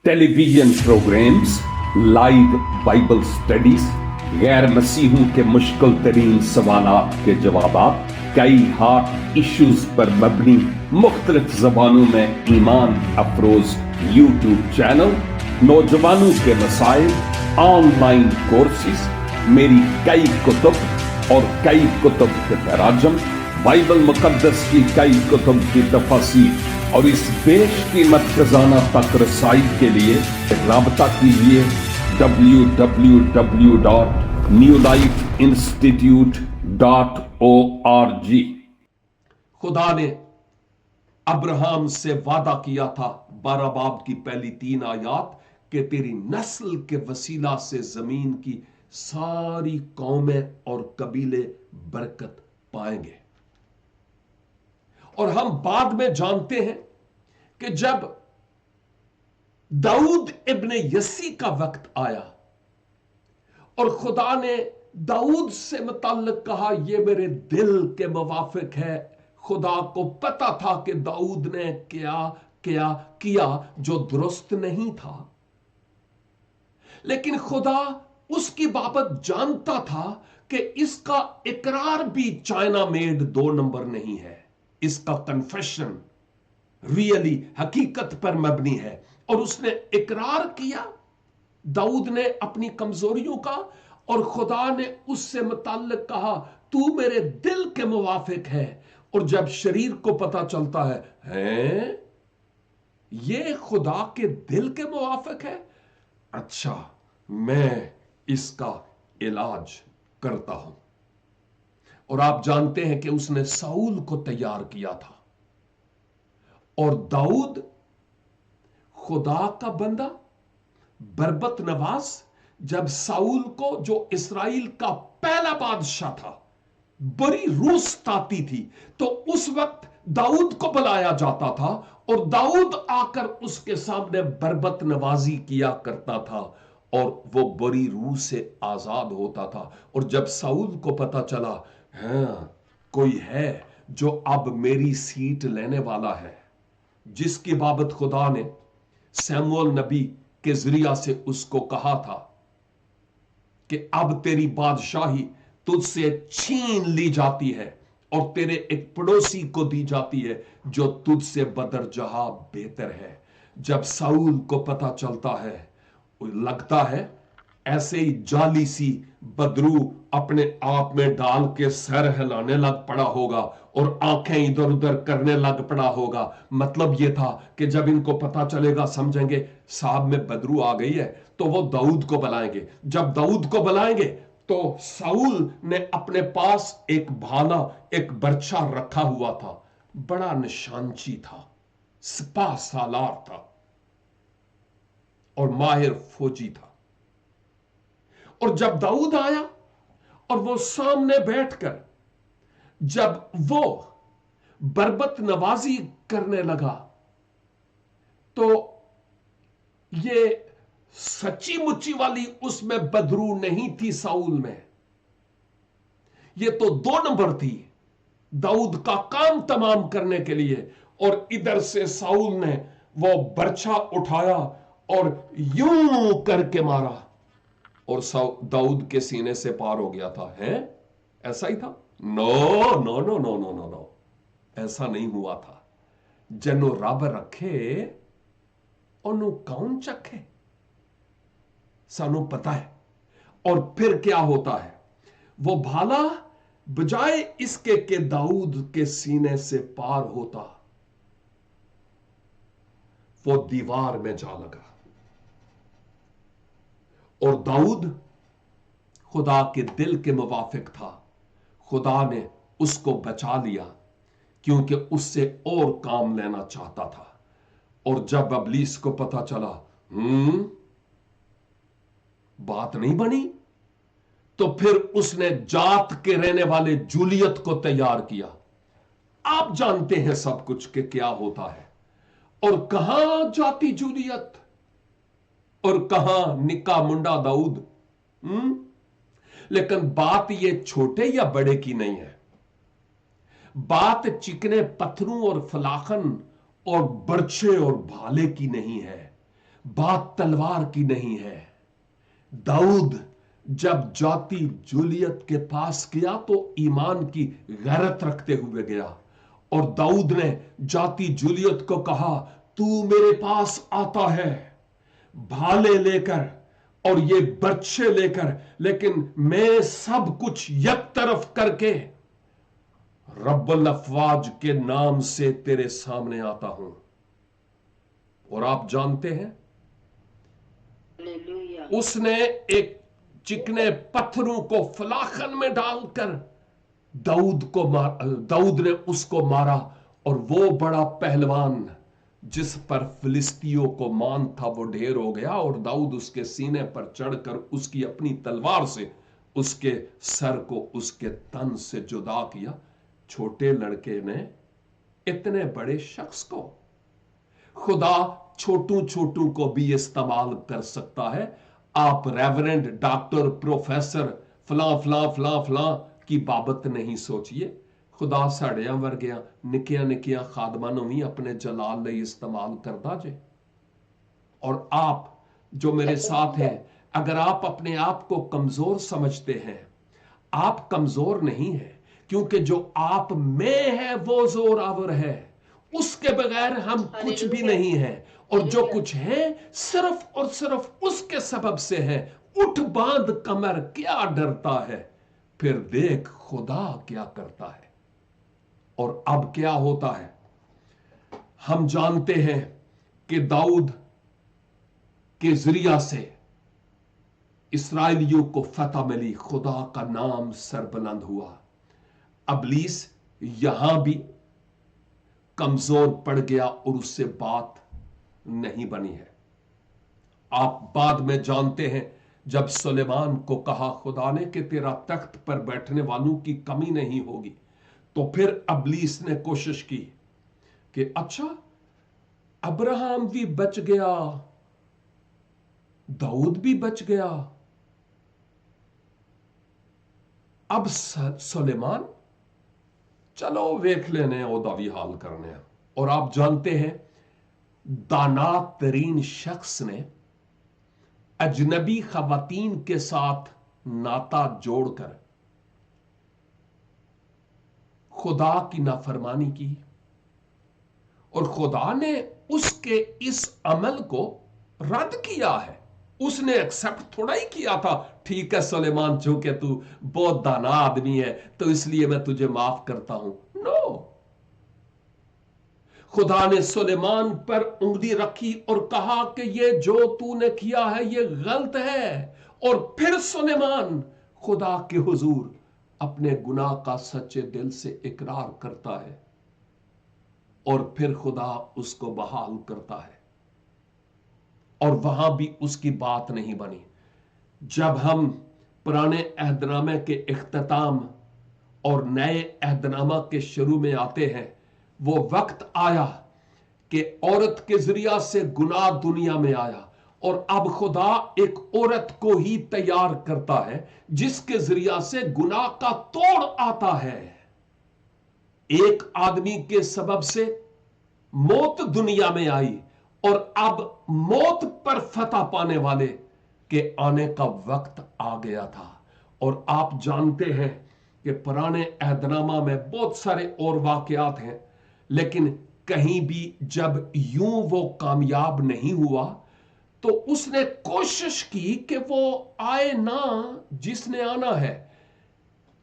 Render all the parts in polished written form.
ٹیلی vision programmes, live Bible studies, غیر مسیحوں کے مشکل ترین سوالات کے جوابات، کئی ہاٹ ایشوز پر مبنی مختلف زبانوں میں ایمان افروز یوٹیوب چینل، نوجوانوں کے مسائل، آن لائن کورسز، میری کئی کتب اور کئی کتب کے تراجم، بائبل مقدس کی کئی کتب کی تفاسیر اور اس بیش قیمت خزانہ تک رسائی کے لیے رابطہ کیجیے www.newlifeinstitute.org۔ خدا نے ابراہم سے وعدہ کیا تھا 12 باب کی پہلی 3 آیات کہ تیری نسل کے وسیلہ سے زمین کی ساری قومیں اور قبیلے برکت پائیں گے۔ اور ہم بعد میں جانتے ہیں کہ جب داؤد ابن یسی کا وقت آیا اور خدا نے داؤد سے متعلق کہا یہ میرے دل کے موافق ہے، خدا کو پتا تھا کہ داؤد نے کیا جو درست نہیں تھا، لیکن خدا اس کی بابت جانتا تھا کہ اس کا اقرار بھی چائنا میڈ 2 نمبر نہیں ہے، اس کا کنفیشن ریئلی حقیقت پر مبنی ہے۔ اور اس نے اقرار کیا داؤد نے اپنی کمزوریوں کا، اور خدا نے اس سے متعلق کہا تو میرے دل کے موافق ہے۔ اور جب شریر کو پتا چلتا ہے یہ خدا کے دل کے موافق ہے، اچھا میں اس کا علاج کرتا ہوں۔ اور آپ جانتے ہیں کہ اس نے ساؤل کو تیار کیا تھا، اور داؤد خدا کا بندہ بربت نواز جب ساؤل کو، جو اسرائیل کا پہلا بادشاہ تھا، بڑی روح ستاتی تھی، تو اس وقت داؤد کو بلایا جاتا تھا اور داؤد آ کر اس کے سامنے بربت نوازی کیا کرتا تھا اور وہ بری روح سے آزاد ہوتا تھا۔ اور جب ساؤل کو پتا چلا کوئی ہے جو اب میری سیٹ لینے والا ہے، جس کی بابت خدا نے سیموئیل نبی کے ذریعہ سے اس کو کہا تھا کہ اب تیری بادشاہی تجھ سے چھین لی جاتی ہے اور تیرے ایک پڑوسی کو دی جاتی ہے جو تجھ سے بدرجہ بہتر ہے۔ جب ساؤل کو پتا چلتا ہے، لگتا ہے ایسے ہی جالی سی بدرو اپنے آپ میں ڈال کے سر ہلانے لگ پڑا ہوگا اور آنکھیں ادھر ادھر کرنے لگ پڑا ہوگا۔ مطلب یہ تھا کہ جب ان کو پتا چلے گا، سمجھیں گے صاحب میں بدرو آ گئی ہے، تو وہ داؤد کو بلائیں گے۔ جب داؤد کو بلائیں گے تو ساؤل نے اپنے پاس ایک بھالا، ایک برچھا رکھا ہوا تھا، بڑا نشانچی تھا، سپاہ سالار تھا اور ماہر فوجی تھا۔ اور جب داؤد آیا اور وہ سامنے بیٹھ کر جب وہ بربت نوازی کرنے لگا، تو یہ سچی مچی والی اس میں بدرو نہیں تھی ساؤل میں، یہ تو 2 نمبر تھی داؤد کا کام تمام کرنے کے لیے۔ اور ادھر سے ساؤل نے وہ برچھا اٹھایا اور یوں کر کے مارا اور داؤد کے سینے سے پار ہو گیا تھا۔ ایسا ہی تھا؟ نو نو نو نو نو نو نو، ایسا نہیں ہوا تھا۔ جنو رب رکھے انو کون چکھے، سانو پتا ہے۔ اور پھر کیا ہوتا ہے، وہ بھالا بجائے اس کے کہ داؤد کے سینے سے پار ہوتا، وہ دیوار میں جا لگا۔ اور داؤد خدا کے دل کے موافق تھا، خدا نے اس کو بچا لیا کیونکہ اس سے اور کام لینا چاہتا تھا۔ اور جب ابلیس کو پتا چلا بات نہیں بنی، تو پھر اس نے جات کے رہنے والے جولیت کو تیار کیا۔ آپ جانتے ہیں سب کچھ کہ کیا ہوتا ہے، اور کہاں جاتی جولیت اور کہاں نکا منڈا داؤد۔ لیکن بات یہ چھوٹے یا بڑے کی نہیں ہے، بات چکنے پتھروں اور فلاخن اور برچے اور بھالے کی نہیں ہے، बात तलवार की नहीं है। दाऊद जब जाति जूलियत के पास गया तो ईमान की गैरत रखते हुए गया, और दाऊद ने जाति जूलियत को कहा, तू मेरे पास आता है भाले लेकर और ये बर्छे लेकर, लेकिन मैं सब कुछ एक तरफ करके रब्बुल अफवाज के नाम से तेरे सामने आता हूं। और आप जानते हैं, हालेलुया। उसने एक चिकने पत्थरों को फलाखन में डालकर दाऊद ने उसको मारा, और वो बड़ा पहलवान जिस पर फिलिस्तियों को मान था वो ढेर हो गया, और दाऊद उसके सीने पर चढ़कर उसकी अपनी तलवार से उसके सर को उसके तन से जुदा किया। छोटे लड़के ने इतने बड़े शख्स को, खुदा छोटू छोटू को भी इस्तेमाल कर सकता है। आप रेवरेंड, डॉक्टर, प्रोफेसर, फलां फलां फलां फलां की बाबत नहीं सोचिए। खुदा साड़ियां वर्गियां निकियां निकियां खादमां नूं भी अपने जलाल लई इस्तेमाल करदा जे। और आप जो मेरे साथ हैं, अगर आप अपने आप को कमजोर समझते हैं, आप कमजोर नहीं हैं, क्योंकि जो आप में है वो जोरावर है। उसके बगैर हम कुछ भी नहीं है, और जो कुछ है सिर्फ और सिर्फ उसके सबब से है। उठ बांध कमर, क्या डरता है, फिर देख खुदा क्या करता है। और अब क्या होता है, हम जानते हैं कि दाऊद के जरिया से इस्राएलियों को फतह मिली, खुदा का नाम सरबुलंद हुआ। अबलीस यहां भी कमजोर पड़ गया और उससे बात नहीं बनी है। आप बाद में जानते हैं, जब सुलेमान को कहा खुदा ने कि तेरा तख्त पर बैठने वालों की कमी नहीं होगी, तो फिर अबलीस ने कोशिश की कि अच्छा अब्राहम भी बच गया, दाऊद भी बच गया, अब सुलेमान, चलो वेख लेने ओदा भी हाल करने। और आप जानते हैं, दाना तरीन शख्स ने अजनबी खवातीन के साथ नाता जोड़कर खुदा की नाफरमानी की, और खुदा ने उसके इस अमल को रद्द किया है। उसने एक्सेप्ट थोड़ा ही किया था, ठीक है सुलेमान, चूंकि तू बहुत दाना आदमी है तो इसलिए मैं तुझे माफ करता हूं। नो, खुदा ने सुलेमान पर उंगली रखी और कहा कि ये जो तूने किया है ये गलत है। और फिर सुलेमान खुदा के हुजूर अपने गुनाह का सच्चे दिल से इकरार करता है, और फिर खुदा उसको बहाल करता है। और वहां भी उसकी बात नहीं बनी। जब हम पुराने अहदनामे के इख्तिताम और नए अहदनामा के शुरू में आते हैं, वो वक्त आया कि औरत के जरिया से गुनाह दुनिया में आया, और अब खुदा एक औरत को ही तैयार करता है जिसके जरिया से गुनाह का तोड़ आता है। एक आदमी के सबब से मौत दुनिया में आई, और अब मौत पर फतह पाने वाले के आने का वक्त आ गया था। और आप जानते हैं कि पुराने अहदनामा में बहुत सारे और वाकयात हैं, लेकिन कहीं भी जब यूं वो कामयाब नहीं हुआ, तो उसने कोशिश की कि वो आए ना जिसने आना है।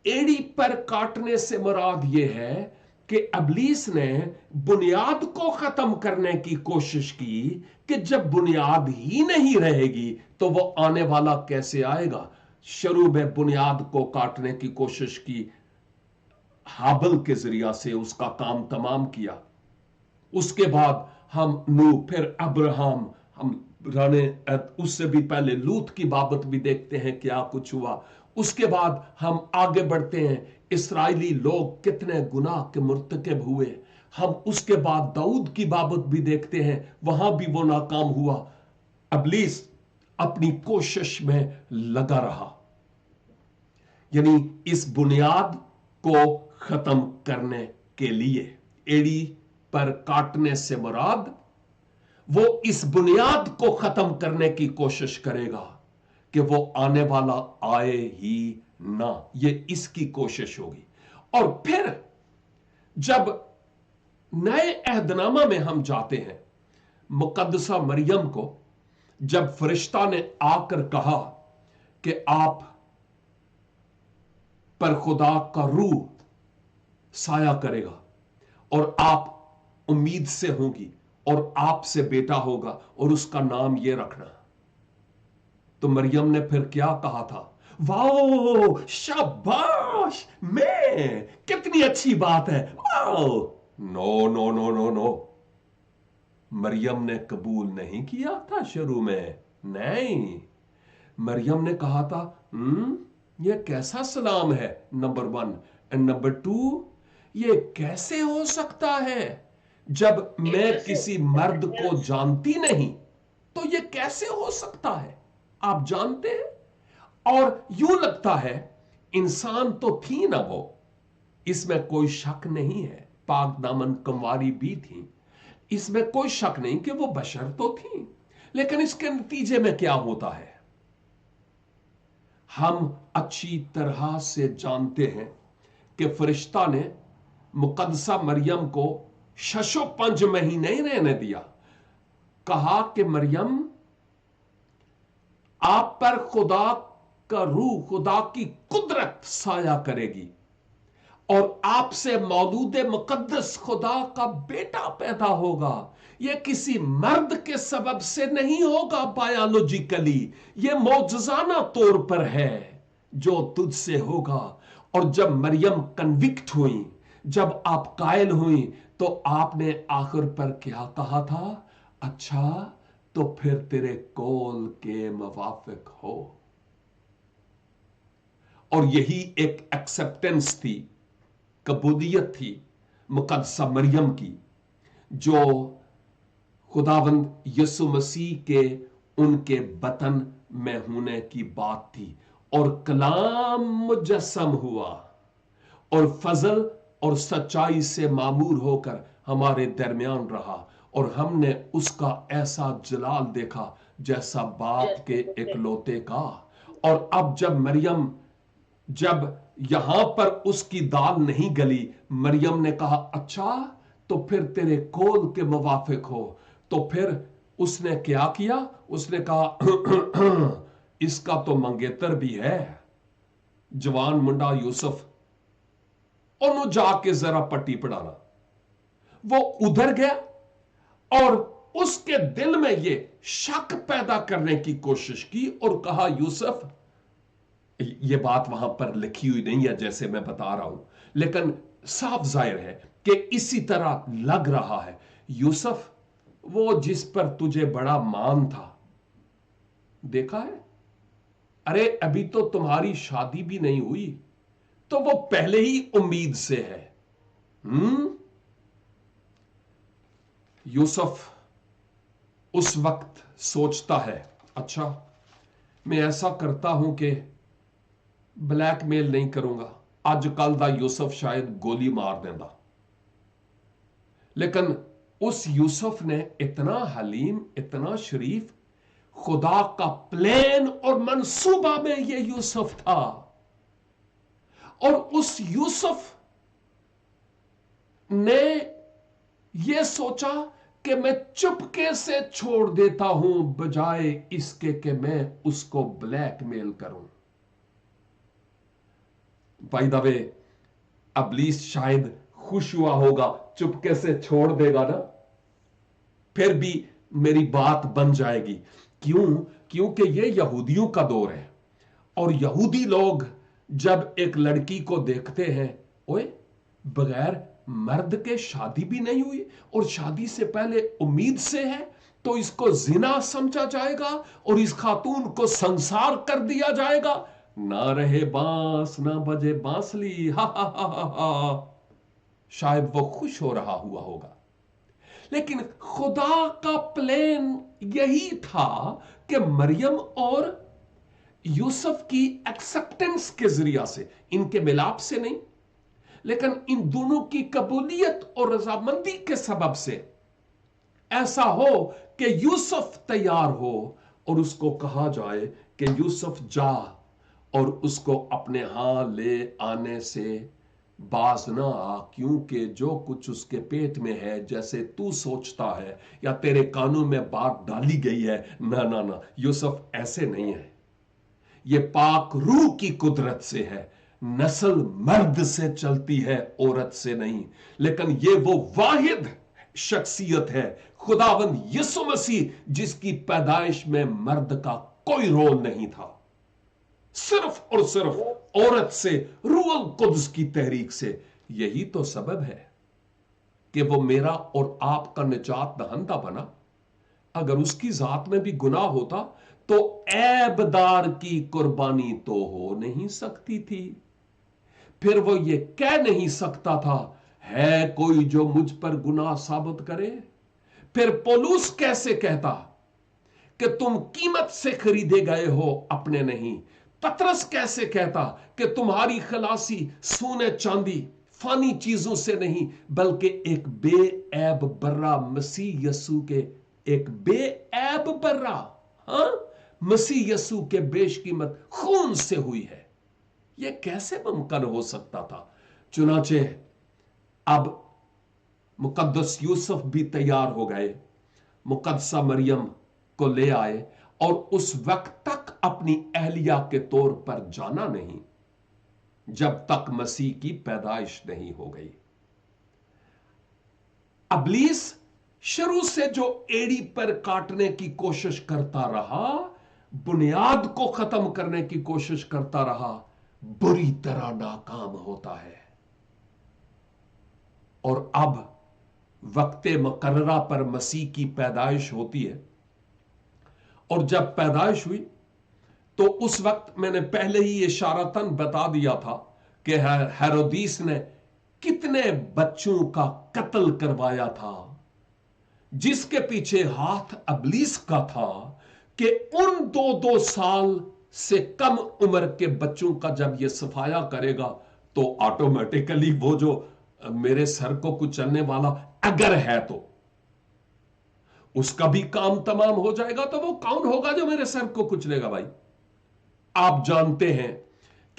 एड़ी पर काटने से मुराद यह है कि अबलीस ने बुनियाद को खत्म करने की कोशिश की कि जब बुनियाद ही नहीं रहेगी तो वो आने वाला कैसे आएगा। शुरू में बुनियाद को काटने की कोशिश की, हाबिल के जरिया से उसका काम तमाम किया। उसके बाद हम नूह, फिर अब्राहम, हम राने उससे भी पहले लूत की बाबत भी देखते हैं क्या कुछ हुआ। उसके बाद हम आगे बढ़ते हैं, इस्राएली लोग कितने गुनाह के मुर्तकिब हुए। हम उसके बाद दाऊद की बाबत भी देखते हैं, वहां भी वो नाकाम हुआ। अबलीस अपनी कोशिश में लगा रहा, यानी इस बुनियाद को खत्म करने के लिए। एड़ी पर काटने से मुराद वो इस बुनियाद को खत्म करने की कोशिश करेगा कि वो आने वाला आए ही ना, ये इसकी कोशिश होगी। और फिर जब नए अहदनामा में हम जाते हैं, मुकद्दसा मरियम को जब फरिश्ता ने आकर कहा कि आप पर खुदा का रूह साया करेगा और आप उम्मीद से होगी और आपसे बेटा होगा और उसका नाम ये रखना, तो मरियम ने फिर क्या कहा था? वाओ, शाबाश, मैं, कितनी अच्छी बात है, wow. No no no no no, Maryam ने कबूल नहीं किया था शुरू में। नहीं, मरियम ने कहा था ये कैसा सलाम है, नंबर 1, एंड नंबर 2, ये कैसे हो सकता है जब मैं किसी मर्द को जानती नहीं, तो ये कैसे हो सकता है? आप जानते हैं। और यूं लगता है इंसान तो थी ना वो, इसमें कोई शक नहीं है, पाक दामन कंवारी भी थी, इसमें कोई शक नहीं कि वो बशर तो थी। लेकिन इसके नतीजे में क्या होता है? हम अच्छी तरह से जानते हैं कि फरिश्ता ने मुकद्दसा मरियम को शशो 5 महीने रहने दिया। कहा कि मरियम, आप पर खुदा का रूह, खुदा की कुदरत साया करेगी और आपसे मौलूद मुकद्दस खुदा का बेटा पैदा होगा। यह किसी मर्द के सबब से नहीं होगा बायोलॉजिकली, यह मौजज़ाना तौर पर है जो तुझसे होगा। और जब मरियम कन्विक्ट हुई, जब आप कायल हुई, तो आपने आखिर पर क्या कहा था? अच्छा, तो फिर तेरे कौल के मुवाफिक हो। और यही एक एक्सेप्टेंस थी, कबूलियत थी मुकद्दसा मरियम की, जो खुदावंद यीशु मसीह के उनके बतन में होने की बात थी। और कलाम मुजस्सम हुआ और फजल और सच्चाई से मामूर होकर हमारे दरमियान रहा, और हमने उसका ऐसा जलाल देखा जैसा बाप के इकलौते का। और अब जब मरियम, जब यहां पर उसकी दाल नहीं गली, मरियम ने कहा अच्छा, तो फिर तेरे कौल के मुवाफिक हो। तो फिर उसने क्या किया? उसने कहा इसका तो मंगेतर भी है, जवान मुंडा यूसुफ, और जाके जरा पट्टी पढ़ाना। वो उधर गया और उसके दिल में ये शक पैदा करने की कोशिश की और कहा यूसुफ, ये बात वहां पर लिखी हुई नहीं है जैसे मैं बता रहा हूं, लेकिन साफ जाहिर है कि इसी तरह लग रहा है, यूसुफ, वो जिस पर तुझे बड़ा मान था, देखा है? अरे अभी तो तुम्हारी शादी भी नहीं हुई, तो वो पहले ही उम्मीद से है। यूसुफ उस वक्त सोचता है, अच्छा मैं ऐसा करता हूं कि ब्लैकमेल नहीं करूंगा, अजकल दा यूसुफ शायद गोली मार देंदा। लेकिन उस यूसुफ ने इतना हलीम, इतना शरीफ, खुदा का प्लान और मंसूबा में यह यूसुफ था। और उस यूसुफ ने यह सोचा कि मैं चुपके से छोड़ देता हूं बजाय इसके कि मैं उसको ब्लैकमेल करूं। बाय द वे, इब्लीस शायद खुश हुआ होगा, चुपके से छोड़ देगा ना, फिर भी मेरी बात बन जाएगी। क्यों? क्योंकि यह यहूदियों का दौर है, और यहूदी लोग जब एक लड़की को देखते हैं, ओए बगैर मर्द के शादी भी नहीं हुई और शादी से पहले उम्मीद से है, तो इसको जिना समझा जाएगा और इस खातून को संसार कर दिया जाएगा। ना रहे बांस ना बजे बांसुरी, हा हा हा हा हा। शायद वो खुश हो रहा हुआ होगा, लेकिन खुदा का प्लान यही था कि मरियम और यूसुफ की एक्सेप्टेंस के जरिया से, इनके मिलाप से नहीं, लेकिन इन दोनों की कबूलियत और रजामंदी के सबब से ऐसा हो कि यूसुफ तैयार हो और उसको कहा जाए कि यूसुफ जा और उसको अपने यहां ले आने से बाज ना आ, क्योंकि जो कुछ उसके पेट में है जैसे तू सोचता है या तेरे कानों में बात डाली गई है, ना ना ना, यूसुफ ऐसे नहीं है। ये पाक रूह की कुदरत से है। नस्ल मर्द से चलती है, औरत से नहीं। लेकिन ये वो वाहिद शख्सियत है, खुदावंद यीशु मसीह, जिसकी पैदाइश में मर्द का कोई रोल नहीं था, सिर्फ और सिर्फ औरत से, रूह कुद्स की तहरीक से। यही तो सबब है कि वो मेरा और आपका निजात दहंदा बना। अगर उसकी जात में भी गुनाह होता तो ऐबदार की कुर्बानी तो हो नहीं सकती थी। फिर वो ये कह नहीं सकता था, है कोई जो मुझ पर गुनाह साबित करे। फिर पौलुस कैसे कहता कि तुम कीमत से खरीदे गए हो, अपने नहीं। पतरस कैसे कहता कि तुम्हारी खलासी सोने चांदी फानी चीजों से नहीं, बल्कि एक बेऐब बर्रा मसीह यसू के, एक बेऐब बर्रा, हाँ, मसीह यसू के बेशकीमत खून से हुई है। यह कैसे मुमकिन हो सकता था? चुनाचे अब मुकद्दस यूसुफ भी तैयार हो गए, मुकद्दसा मरियम को ले आए, और उस वक्त तक अपनी अहलिया के तौर पर जाना नहीं जब तक मसीह की पैदाइश नहीं हो गई। अबलीस शुरू से जो एड़ी पर काटने की कोशिश करता रहा, बुनियाद को खत्म करने की कोशिश करता रहा, बुरी तरह नाकाम होता है। और अब वक्ते मुकर्ररा पर मसीह की पैदाइश होती है, और जब पैदाइश हुई तो उस वक्त मैंने पहले ही इशारतन बता दिया था कि हेरोदीस ने कितने बच्चों का कत्ल करवाया था, जिसके पीछे हाथ अबलीस का था कि उन 2-2 साल से कम उम्र के बच्चों का जब यह सफाया करेगा तो ऑटोमेटिकली वो जो मेरे सर को कुचलने वाला अगर है तो उसका भी काम तमाम हो जाएगा। तो वो कौन होगा जो मेरे सर को कुचलेगा? भाई, आप जानते हैं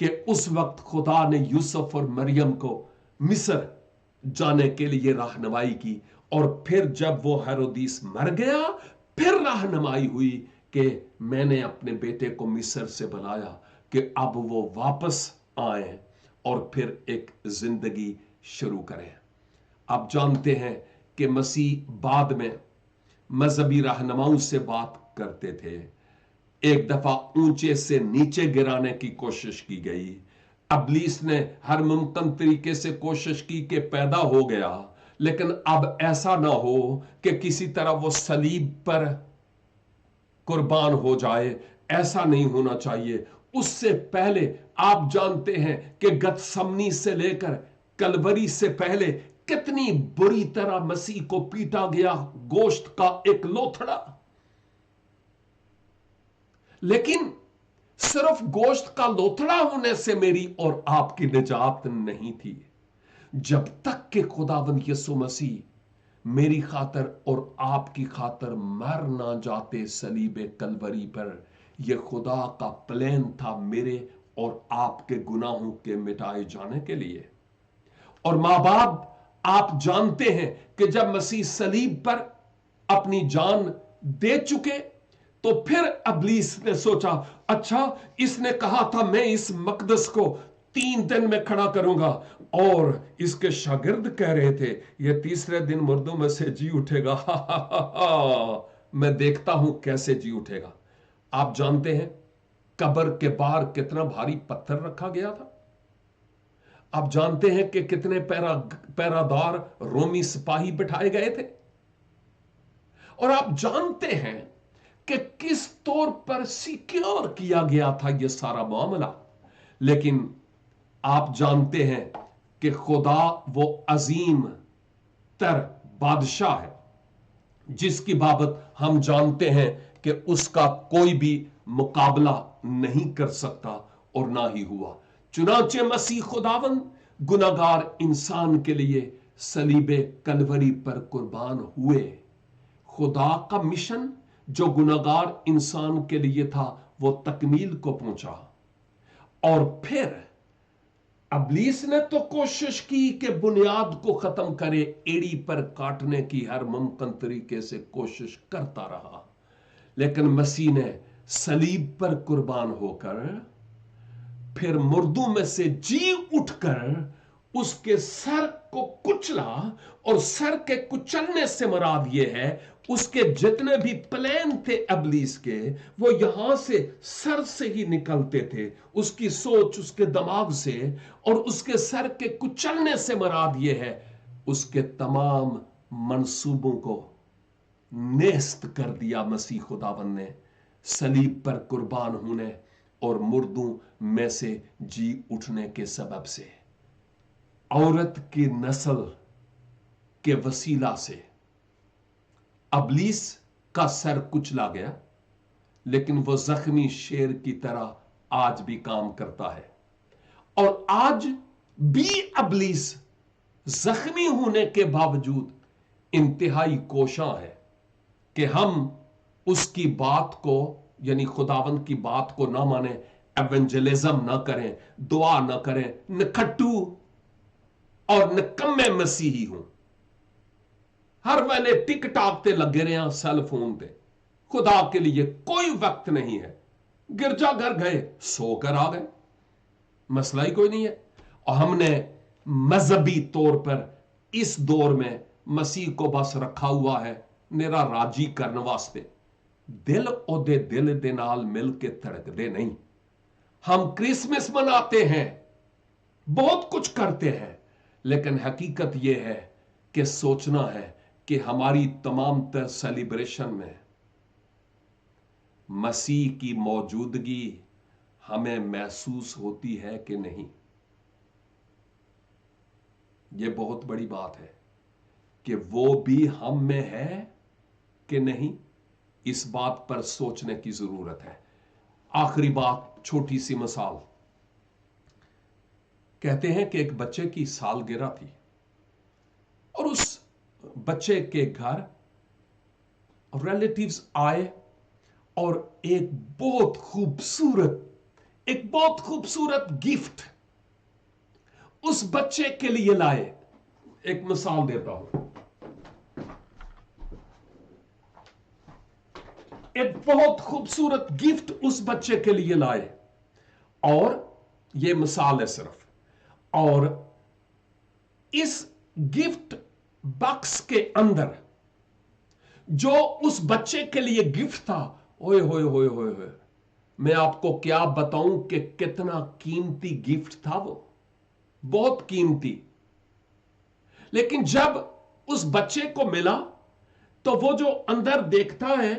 कि उस वक्त खुदा ने यूसुफ और मरियम को मिस्र जाने के लिए रहनुमाई की, और फिर जब वो हेरोदीस मर गया, फिर रहनुमाई हुई कि मैंने अपने बेटे को मिस्र से बुलाया कि अब वो वापस आए और फिर एक जिंदगी शुरू करें। आप जानते हैं कि मसीह बाद में मजहबी रहनुमाओं से बात करते थे। एक दफा ऊंचे से नीचे गिराने की कोशिश की गई। अबलीस ने हर मुमकिन तरीके से कोशिश की कि पैदा हो गया, लेकिन अब ऐसा ना हो कि किसी तरह वो सलीब पर कुर्बान हो जाए। ऐसा नहीं होना चाहिए। उससे पहले आप जानते हैं कि गतसमनी से लेकर कलवरी से पहले कितनी बुरी तरह मसीह को पीटा गया, गोश्त का एक लोथड़ा। लेकिन सिर्फ गोश्त का लोथड़ा होने से मेरी और आपकी निजात नहीं थी, जब तक कि खुदावंद यीशु मसीह मेरी खातर और आपकी खातर मर ना जाते सलीबे कलवरी पर। यह खुदा का प्लान था मेरे और आपके गुनाहों के मिटाए जाने के लिए। और मां बाप, आप जानते हैं कि जब मसीह सलीब पर अपनी जान दे चुके तो फिर अबलीस ने सोचा, अच्छा इसने कहा था मैं इस मकदस को 3 दिन में खड़ा करूंगा, और इसके शागिर्द कह रहे थे ये तीसरे दिन मुर्दों में से जी उठेगा। मैं देखता हूं कैसे जी उठेगा। आप जानते हैं कब्र के बाहर कितना भारी पत्थर रखा गया था। आप जानते हैं कि कितने पैरादार रोमी सिपाही बिठाए गए थे। और आप जानते हैं कि किस तौर पर सिक्योर किया गया था यह सारा मामला। लेकिन आप जानते हैं कि खुदा वो अजीम तर बादशाह है जिसकी बाबत हम जानते हैं कि उसका कोई भी मुकाबला नहीं कर सकता, और ना ही हुआ। चुनाचे मसीह खुदावंद गुनाहगार इंसान के लिए सलीबे कलवरी पर कुर्बान हुए। خدا کا مشن جو گناہگار انسان کے لیے تھا وہ تکمیل کو پہنچا، اور پھر ابلیس نے تو کوشش کی کہ بنیاد کو ختم کرے، ایڑی پر کاٹنے کی ہر ممکن طریقے سے کوشش کرتا رہا، لیکن مسیح نے صلیب پر قربان ہو کر پھر مردوں میں سے جی اٹھ کر اس کے سر کو کچلا، اور سر کے کچلنے سے مراد یہ ہے اس کے جتنے بھی پلان تھے ابلیس کے، وہ یہاں سے سر سے ہی نکلتے تھے، اس کی سوچ اس کے دماغ سے، اور اس کے سر کے کچلنے سے مراد یہ ہے اس کے تمام منصوبوں کو نیست کر دیا مسیح خداوند نے صلیب پر قربان ہونے اور مردوں میں سے جی اٹھنے کے سبب سے۔ عورت کی نسل کے وسیلہ سے ابلیس کا سر کچلا گیا، لیکن وہ زخمی شیر کی طرح آج بھی کام کرتا ہے، اور آج بھی ابلیس زخمی ہونے کے باوجود انتہائی کوشاں ہے کہ ہم اس کی بات کو، یعنی خداوند کی بات کو نہ مانیں، ایونجلزم نہ کریں، دعا نہ کریں، نکھٹو اور نکمے مسیحی ہوں، ہر ویلے ٹک ٹاک تے لگے رہے ہیں سیل فون تے، خدا کے لیے کوئی وقت نہیں ہے، گرجا گھر گئے سو کر آ گئے، مسئلہ ہی کوئی نہیں ہے۔ اور ہم نے مذہبی طور پر اس دور میں مسیح کو بس رکھا ہوا ہے میرا راضی کرنے واسطے، دل او دے نال مل کے تھڑک دے نہیں۔ ہم کرسمس مناتے ہیں، بہت کچھ کرتے ہیں، لیکن حقیقت یہ ہے کہ سوچنا ہے کہ ہماری تمام تر سیلیبریشن میں مسیح کی موجودگی ہمیں محسوس ہوتی ہے کہ نہیں۔ یہ بہت بڑی بات ہے کہ وہ بھی ہم میں ہے کہ نہیں، اس بات پر سوچنے کی ضرورت ہے۔ آخری بات، چھوٹی سی مثال، کہتے ہیں کہ ایک بچے کی سالگرہ تھی، اور اس بچے کے گھر ریلیٹیوز آئے اور ایک بہت خوبصورت گفٹ اس بچے کے لیے لائے۔ ایک مثال دیتا ہوں، ایک بہت خوبصورت گفٹ اس بچے کے لیے لائے، اور یہ مثال ہے صرف، اور اس گفٹ باکس کے اندر جو اس بچے کے لیے گفٹ تھا، اوئے ہوئے ہوئے ہوئے ہوئے، میں آپ کو کیا بتاؤں کہ کتنا قیمتی گفٹ تھا، وہ بہت قیمتی۔ لیکن جب اس بچے کو ملا تو وہ جو اندر دیکھتا ہے،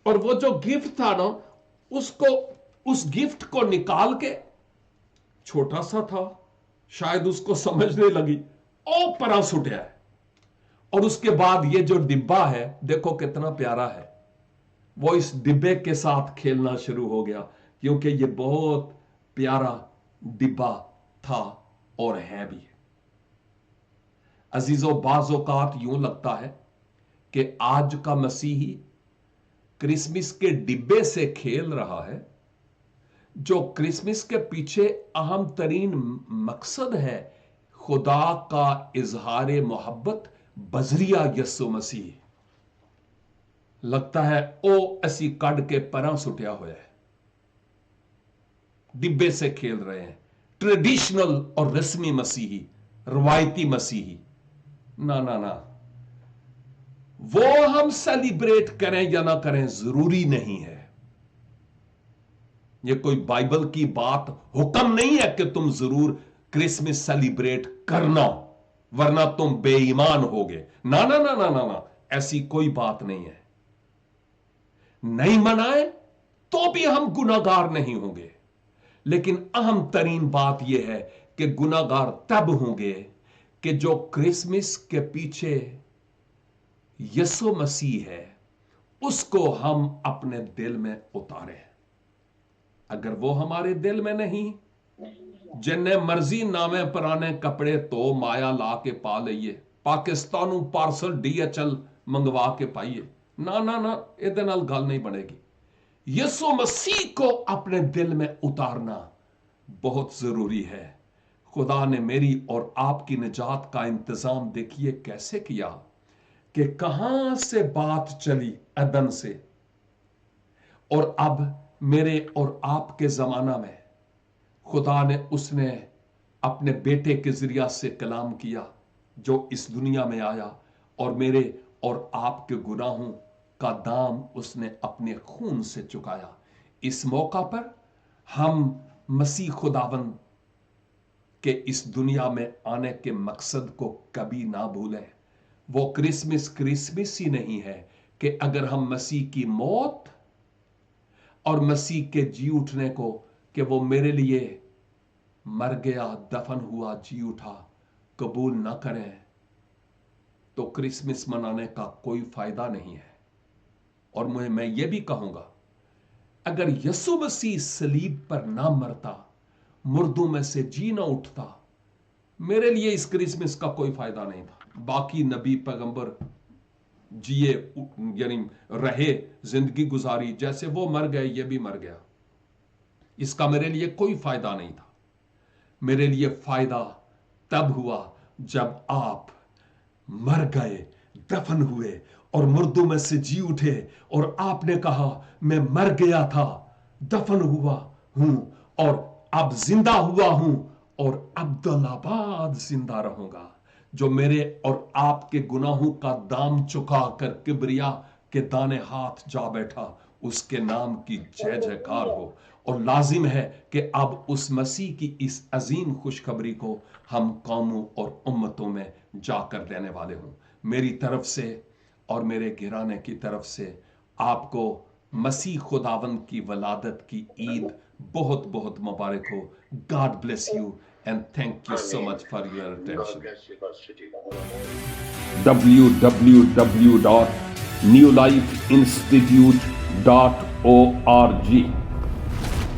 اور وہ جو گفٹ تھا نا، اس گفٹ کو نکال کے، چھوٹا سا تھا، شاید اس کو سمجھنے لگی، او پرا سٹیا ہے، اور اس کے بعد یہ جو ڈبہ ہے دیکھو کتنا پیارا ہے، وہ اس ڈبے کے ساتھ کھیلنا شروع ہو گیا، کیونکہ یہ بہت پیارا ڈبہ تھا اور ہے بھی۔ عزیزو، بعض اوقات یوں لگتا ہے کہ آج کا مسیحی کرسمس کے ڈبے سے کھیل رہا ہے، جو کرسمس کے پیچھے اہم ترین مقصد ہے خدا کا اظہار محبت بذریعہ یسوع مسیح، لگتا ہے او اسی کڈ کے پراں سٹیا ہوا ہے، ڈبے سے کھیل رہے ہیں، ٹریڈیشنل اور رسمی مسیحی، روایتی مسیحی۔ نہ، وہ ہم سیلیبریٹ کریں یا نہ کریں ضروری نہیں ہے، یہ کوئی بائبل کی بات حکم نہیں ہے کہ تم ضرور کرسمس سیلیبریٹ کرنا ورنہ تم بے ایمان ہوگے، نہ، ایسی کوئی بات نہیں ہے۔ نہیں منائے تو بھی ہم گناہگار نہیں ہوں گے، لیکن اہم ترین بات یہ ہے کہ گناہگار تب ہوں گے کہ جو کرسمس کے پیچھے یسوع مسیح ہے اس کو ہم اپنے دل میں اتاریں۔ اگر وہ ہمارے دل میں نہیں، جنہیں مرضی نامے پرانے کپڑے تو مایا لا کے پا لئیے، پاکستانوں پارسل DHL منگوا کے پائیے، ना ਇਹਦੇ ਨਾਲ ਗੱਲ नहीं बनेगी। यसु मसीह को अपने दिल में उतारना बहुत जरूरी है। खुदा ने मेरी और आपकी निजात का इंतजाम देखिए कैसे किया कि कहां से बात चली अदन से, और अब मेरे और आपके जमाना में खुदा ने उसने अपने बेटे के जरिया से कलाम किया जो इस दुनिया में आया, और मेरे और आपके गुनाहों का दाम उसने अपने खून से चुकाया। इस मौका पर हम मसीह खुदावन के इस दुनिया में आने के मकसद को कभी ना भूलें। वो क्रिसमस ही नहीं है कि अगर हम मसीह की मौत और मसीह के जी उठने को, कि वो मेरे लिए मर गया, दफन हुआ, जी उठा, कबूल ना करें तो क्रिसमस मनाने का कोई फायदा नहीं है। और मैं ये भी कहूंगा, अगर यसु मसीह सलीब पर ना मरता, मुर्दों में से जी ना उठता, मेरे लिए इस क्रिसमस का कोई फायदा नहीं था। बाकी नबी पैगंबर जिए, यानी रहे, जिंदगी गुजारी, जैसे वो मर गए ये भी मर गया, इसका मेरे लिए कोई फायदा नहीं था। मेरे लिए फायदा तब हुआ जब आप मर गए, दफन हुए और मुर्दों में से जी उठे, और आपने कहा मैं मर गया था, दफन हुआ हूं और अब जिंदा हुआ हूं और अब्दुल्लाबाद जिंदा रहूंगा। जो मेरे और आपके गुनाहों का दाम चुका कर किबरिया के दाने हाथ जा बैठा, उसके नाम की जय जयकार हो। और लाजिम है कि अब उस मसीह की इस अजीम खुशखबरी को हम कौमों और उम्मतों में जाकर देने वाले हों। मेरी तरफ से और मेरे घराने की तरफ से आपको मसीह खुदावन की वलादत की ईद बहुत बहुत मुबारक हो। God bless you and thank you so much for your attention. www.newlifeinstitute.org